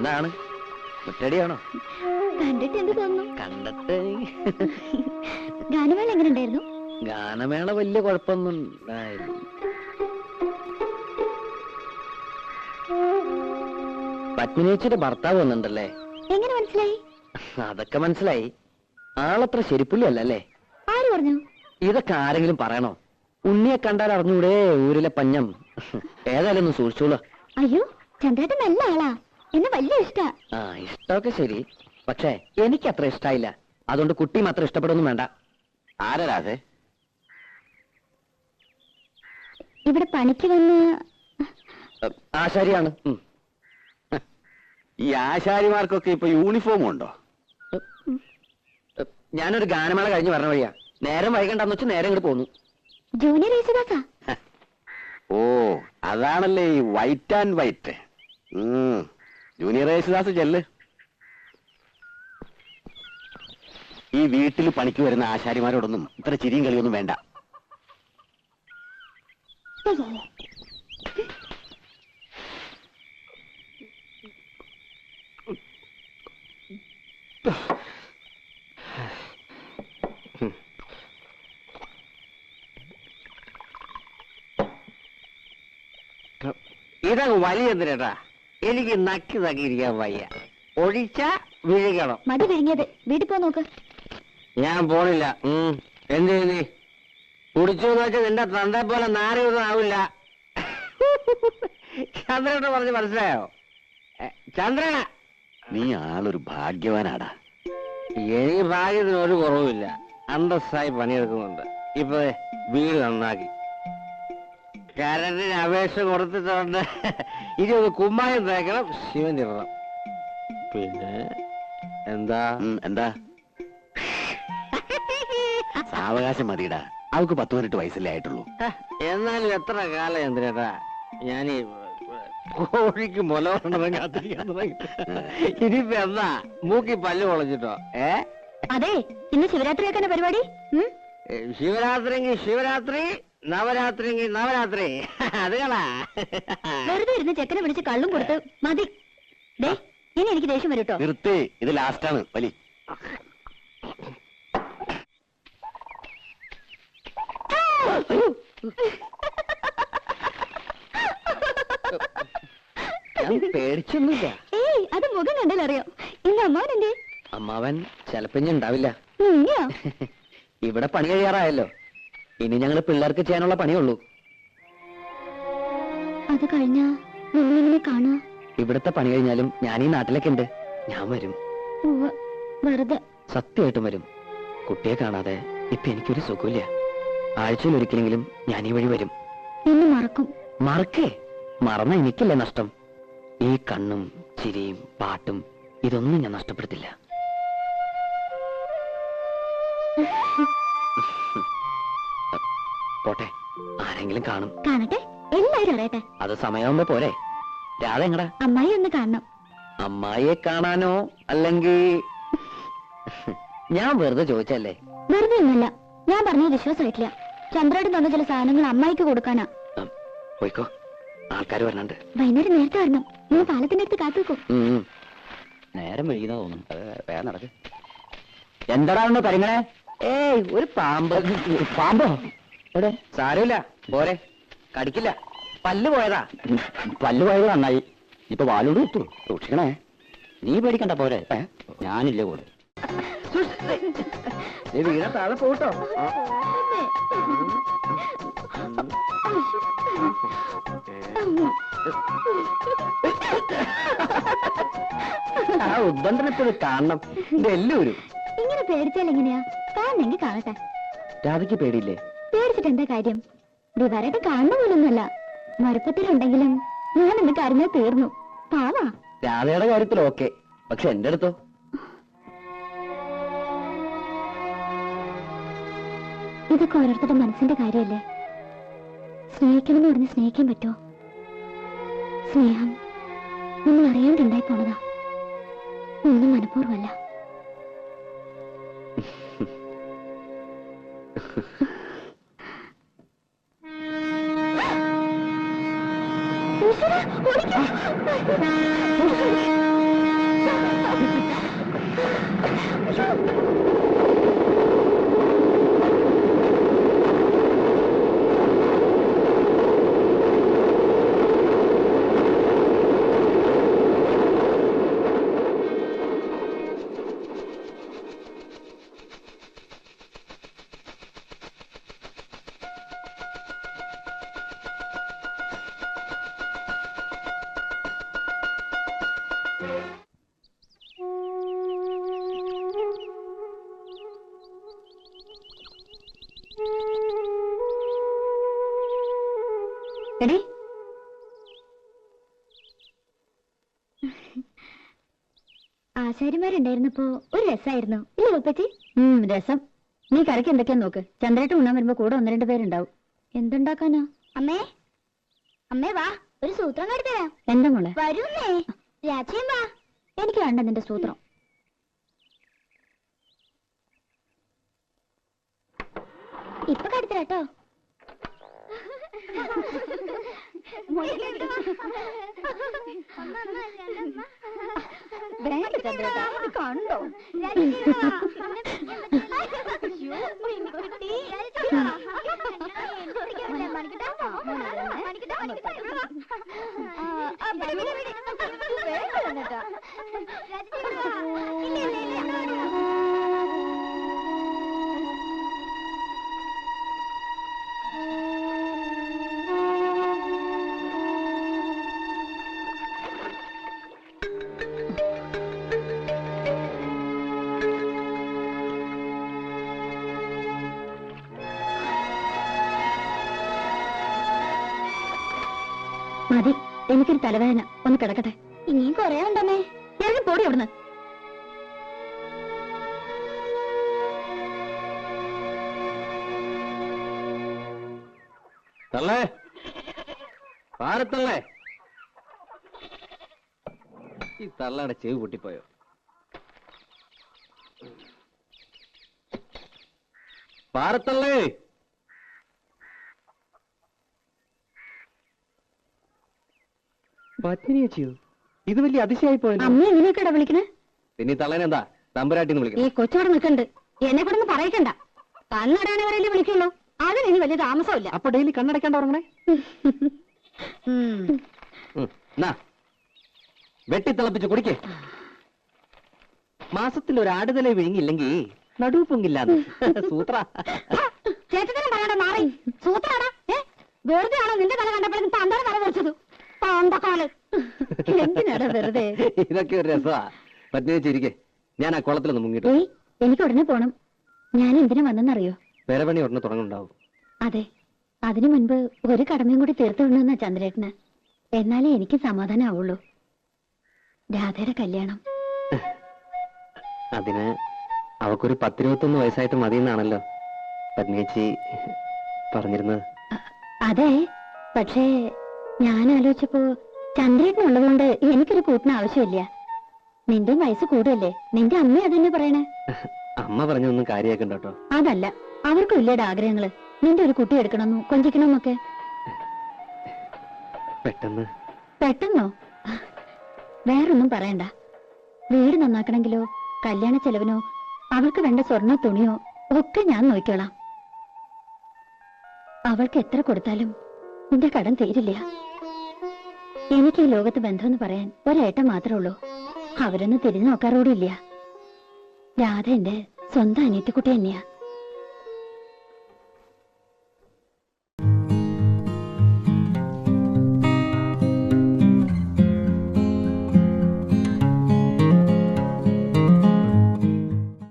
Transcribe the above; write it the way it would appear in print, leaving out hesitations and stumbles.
എന്താണ് മുറ്റടിയാണോ? കണ്ടിട്ട് എന്ത് തോന്നുന്നു? കണ്ടിട്ട് ഗാനമേള എങ്ങനെ ഉണ്ടായിരുന്നു? ഗാനമേള വലിയ കുഴപ്പമൊന്നും ഉണ്ടായില്ല. പത്മിനിയേച്ചിയുടെ ഭർത്താവ് വന്നിട്ടുണ്ടല്ലേ? എങ്ങനെ മനസ്സിലായി? അതൊക്കെ മനസ്സിലായി. ആളത്ര ശരിപ്പുള്ളി അല്ലല്ലേ? ആര് പറഞ്ഞു? ഇതൊക്കെ ആരെങ്കിലും പറയണോ? ഉണ്ണിയെ കണ്ടാൽ അറിഞ്ഞൂടെ ഊരിലെ പഞ്ഞം. ഏതായാലും ഒന്ന് സൂക്ഷിച്ചോളൂ. അയ്യോ, ചന്ദ്രേട്ടൻ നല്ല ആളാ, എന്നെ വലിയ ഇഷ്ടാ. ആ, ഇഷ്ടമൊക്കെ ശരി, പക്ഷേ എനിക്ക് അത്ര ഇഷ്ടായില്ല. അതുകൊണ്ട് കുട്ടിയും അത്ര ഇഷ്ടപ്പെടുന്നു വേണ്ട. ആരാതെ ഇവിടെ പണിക്ക് വന്ന്? ആശാരിയാണ്. ഈ ആശാരിമാർക്കൊക്കെ ഇപ്പൊ യൂണിഫോം ഉണ്ടോ? ഞാനൊരു ഗാനമേള കഴിഞ്ഞ് പറഞ്ഞ വഴിയാ. നേരം വൈകണ്ടെന്ന് വെച്ച് നേരം ഇങ്ങോട്ട് പോന്നു. ജൂനിയർ യേശുദാസാ? ഓ, അതാണല്ലേ ഈ white and white. Junior Yesudas ചെല്ല്. ഈ വീട്ടിൽ പണിക്ക് വരുന്ന ആശാരിമാരോടൊന്നും ഇത്ര ചിരിയും കളിയൊന്നും വേണ്ട. ഇതങ്ങ് വലിയ എന്തിനാ? എനിക്ക് നക്കി നക്കിയിരിക്കാൻ വയ്യ. ഒഴിച്ച വിഴിക്കണം. മതി വിരിഞ്ഞത്, വീട്ടിൽ പോ നോക്ക്. ഞാൻ പോണില്ല. എന്ത് നീ കുടിച്ചു വെച്ചാൽ നിന്റെ തന്റെ പോലെ നാരൊന്നും ആവില്ല. ചന്ദ്രനോട് പറഞ്ഞ് മനസ്സിലായോ? ചന്ദ്രന, നീ ആളൊരു ഭാഗ്യവാനാടാ. എനിക്ക് ഭാഗ്യത്തിന് ഒരു കുറവുമില്ല. അന്തസ്സായി പണിയെടുക്കുന്നുണ്ട്. ഇപ്പൊ വീട് നന്നാക്കി കരണ്ടിന് അപേക്ഷ കൊടുത്തിട്ടുണ്ട്. ഇനി ഒന്ന് കുമ്മായം തേക്കണം, ശിവന്റെ ഇടണം. പിന്നെ എന്താ എന്താ സാവകാശം മതിയിടാ. അവക്ക് 18 വയസ്സല്ലേ ആയിട്ടുള്ളൂ. എന്നാലും എത്ര കാലം എന്തിനാ ഞാനീ കോഴിക്ക് മുല കൊണ്ടതും കാത്തിരിക്കാൻ തുടങ്ങി. ഇനിയിപ്പോ എന്താ മൂക്കി പല്ല് പൊളഞ്ഞിട്ടോ? അതെ, ഇന്ന് ശിവരാത്രിയൊക്കെ പരിപാടി. ശിവരാത്രിക്ക് ശിവരാത്രി, നവരാത്രിക്ക് നവരാത്രി. അതുകളാ വെറുതെ ഇരുന്ന് ചെക്കനെ വിളിച്ച് കള്ളും കൊടുത്ത് മതി. ദേ, ഇനി എനിക്ക് ദേഷ്യം വരും കേട്ടോ. നിർത്തി, ഇത് ലാസ്റ്റാണ് വലി. പേടിച്ചൊന്നുമില്ല. ഏയ്, അത് മുഖം കണ്ടാൽ അറിയാം. ഇന്ന് അമ്മാവൻ എന്തേ? അമ്മാവൻ ചിലപ്പോ ഇനി ഉണ്ടാവില്ല. ഇനിയോ? ഇവിടെ പണി കഴിയാറായല്ലോ. ഇനി ഞങ്ങള് പിള്ളേർക്ക് ചെയ്യാനുള്ള പണിയുള്ളൂ. അത് കഴിഞ്ഞാ നിങ്ങളെങ്ങനെ കാണുക? ഇവിടുത്തെ പണി കഴിഞ്ഞാലും ഞാൻ ഈ നാട്ടിലേക്ക് ഉണ്ട്. ഞാൻ വരും. വെറുതെ. സത്യമായിട്ടും വരും. കുട്ടിയെ കാണാതെ ഇപ്പൊ എനിക്കൊരു സുഖമില്ല. ആഴ്ചയിൽ ഒരിക്കലെങ്കിലും ഞാൻ ഈ വഴി വരും. എന്നെ മറക്കും? മറക്കേ? മറന്ന എനിക്കല്ലേ നഷ്ടം. ഈ കണ്ണും ചിരിയും പാട്ടും ഇതൊന്നും ഞാൻ നഷ്ടപ്പെടുത്തില്ല. പോട്ടെ, ആരെങ്കിലും കാണും. കാണട്ടെ, എല്ലാരും അറിയട്ടെ. അത് സമയമാകുമ്പോ പോരെ. രാധ എങ്ങടാ? അമ്മായി ഒന്ന് കാണണം. അമ്മായിയെ കാണാനോ? അല്ലെങ്കിൽ ഞാൻ വെറുതെ ചോദിച്ചല്ലേ? വെറുതെ ഒന്നല്ല, ഞാൻ പറഞ്ഞത് വിശ്വാസമായിട്ടില്ല. ചന്ദ്രേട്ടൻ തന്ന ചില സാധനങ്ങൾ അമ്മായിക്ക് കൊടുക്കാനാ. പോയിക്കോ, ആൾക്കാർ വരണുണ്ട്. വൈകുന്നേരം നേരത്തെ വരണം. നിങ്ങൾ പാലത്തിന്റെ അടുത്ത് കാത്തു വെക്കും. നേരം വൈകുന്ന തോന്നുന്നു. വേറെ നടക്ക്. എന്താടാ പരിങ്ങണേ? ഏയ്, ഒരു പാമ്പ്. പാമ്പോ? എവിടെ? സാരമില്ല, പോരെ, കടിക്കില്ല. പല്ല് പോയതാ. പല്ല് പോയത് നന്നായി. ഇപ്പൊ വാലോട് എത്തു. സൂക്ഷിക്കണേ. നീ പേടിക്കണ്ട, പോരെ. ഞാനില്ലേ കൂടെ. വീണ താഴെ പോട്ടോ. ആ ഉദ്ബന്ധനപ്പോഴും കാണണം. ഇതെല്ലാവരും ഇങ്ങനെ പേടിച്ചാൽ എങ്ങനെയാ? കാണണമെങ്കിൽ കാണട്ടെ. രാധയ്ക്ക് പേടിയില്ലേ? പേടിച്ചിട്ട് എന്താ കാര്യം? ദിവാരായിട്ട് കാണുന്ന പോലൊന്നുമല്ല. മറുപ്പത്തിലുണ്ടെങ്കിലും ഞാൻ എന്നെ കരഞ്ഞാൽ തീർന്നു. പാവാ. രാധയുടെ കാര്യത്തിൽ ഓക്കെ, പക്ഷെ എന്റെ അടുത്തോ? ഇതൊക്കെ ഓരോരുത്തരുടെ മനസ്സിന്റെ കാര്യമല്ലേ. സ്നേഹിക്കണമെന്ന് പറഞ്ഞ് സ്നേഹിക്കാൻ പറ്റുമോ? സ്നേഹം നമ്മൾ അറിയാണ്ടുണ്ടായി പോണതാ, ഒന്നും മനഃപൂർവ്വമല്ല. എടീ ആശാരിമാരുണ്ടായിരുന്നപ്പോ ഒരു രസായിരുന്നു ഇല്ലേ ഉപ്പച്ചി? രസം. നീ കറിക്ക് എന്തൊക്കെയാ നോക്ക്. ചന്ദ്രേട്ട് ഉണ്ണാൻ വരുമ്പോ കൂടെ 1-2 പേരുണ്ടാവും. എന്തുണ്ടാക്കാനാ? അമ്മേ അമ്മേ വാ, ഒരു സൂത്രം കരുതരാം. എന്താ മോളെ? വരുന്നേ രാജ്യം വാ. എനിക്ക് വേണ്ട നിന്റെ സൂത്രം. ഇപ്പൊ കരുതരാട്ടോ. കണ്ടോ മതി, എനിക്കൊരു തലവേദന. ഒന്ന് കിടക്കട്ടെ. ഇനിയും കൊറേ ഉണ്ടമ്മേ. ഞാൻ പോടി അവിടുന്ന്. തള്ളേ, പാരത്തള്ളേ. ഈ തള്ളയുടെ ചെവി പൊട്ടിപ്പോയോ? പാരത്തള്ളേ. പത്നിയോ? ഇത് വലിയ അതിശയായി പോയല്ലോ. അമ്മ എങ്ങനെയൊക്കെയാ വിളിക്കണേ? പിന്നെ ഈ തള്ളേനെന്താ തമ്പുരാട്ടിന്ന് ഈ വിളിക്കണം? കൊച്ചവിടെ നിൽക്കണ്ട്. എന്നെ കൂടെ ഒന്ന് പറയിക്കണ്ട. കണ്ണടയാണവരല്ലേ വിളിക്കുള്ളൂ. അതിന് ഇനി വലിയ താമസമില്ല. അപ്പൊ ഡെയിലി കണ്ണടയ്ക്കാണ്ട് ഉറങ്ങണേ. വെട്ടിത്തിളപ്പിച്ച് കുടിക്കേ. മാസത്തിൽ ഒരു ആടുതല വിഴുങ്ങില്ലെങ്കിൽ നടുവ് പൊങ്ങില്ലാന്ന് സൂത്ര. ചേട്ടനും പറയണ്ട മാറി. സൂത്രാടാ. വെറുതെ ആണോ നിന്റെ തല കണ്ടപ്പോഴേക്കും തന്തയുടെ തല വെച്ചത്? പാമ്പക്കാല്. എന്തിനാടാ വെറുതെ? ഇതൊക്കെ ഒരു രസമാ. പത്നി വെച്ചിരിക്കെ, ഞാൻ ആ കുളത്തിലൊന്ന് മുങ്ങിട്ടു. എനിക്ക് ഉടനെ പോണം. ഞാൻ എന്തിനു വന്നെന്നറിയോ? പേരപണി ഉടനെ തുടങ്ങുണ്ടാവും. അതെ, അതിനു മുൻപ് ഒരു കടമയും കൂടി തീർത്തു വിടണമെന്നാ ചന്ദ്രേട്ടന്. എന്നാലേ എനിക്ക് സമാധാനം ആവുള്ളൂ. രാധയുടെ കല്യാണം. അതിന് അവക്കൊരു 10-21 വയസ്സായിട്ട് മതിയെന്നാണല്ലോ പത്നിയേച്ചി പറഞ്ഞിരുന്നത്. അതെ, പക്ഷേ ഞാൻ ആലോചിച്ചപ്പോ ചന്ദ്രേട്ടനുള്ളതുകൊണ്ട് എനിക്കൊരു കൂട്ടിന് ആവശ്യമില്ല. നിന്റെ വയസ്സ് കൂടുതല്ലേ? നിന്റെ അമ്മ അതന്നെ പറയണേ. അമ്മ പറഞ്ഞൊന്നും കാര്യമാക്കണ്ട കേട്ടോ. അതല്ല, അവർക്കും ഇല്ലേടെ ആഗ്രഹങ്ങള്. നിന്റെ ഒരു കുട്ടി എടുക്കണമെന്നോ കൊഞ്ചിക്കണമെന്നൊക്കെ. പെട്ടെന്നോ? വേറൊന്നും പറയണ്ട. വീട് നന്നാക്കണമെങ്കിലോ കല്യാണ ചെലവിനോ അവൾക്ക് വേണ്ട സ്വർണ്ണ തുണിയോ ഒക്കെ ഞാൻ നോക്കിക്കോളാം. അവൾക്ക് എത്ര കൊടുത്താലും നിന്റെ കടം തീരില്ല. എനിക്ക് ഈ ലോകത്ത് ബന്ധമെന്ന് പറയാൻ ഒരേട്ടം മാത്രമേ ഉള്ളൂ. അവരൊന്നും തിരിഞ്ഞു നോക്കാറോടില്ല. രാധ എന്റെ സ്വന്തം അനിയത്തിക്കുട്ടി തന്നെയാ.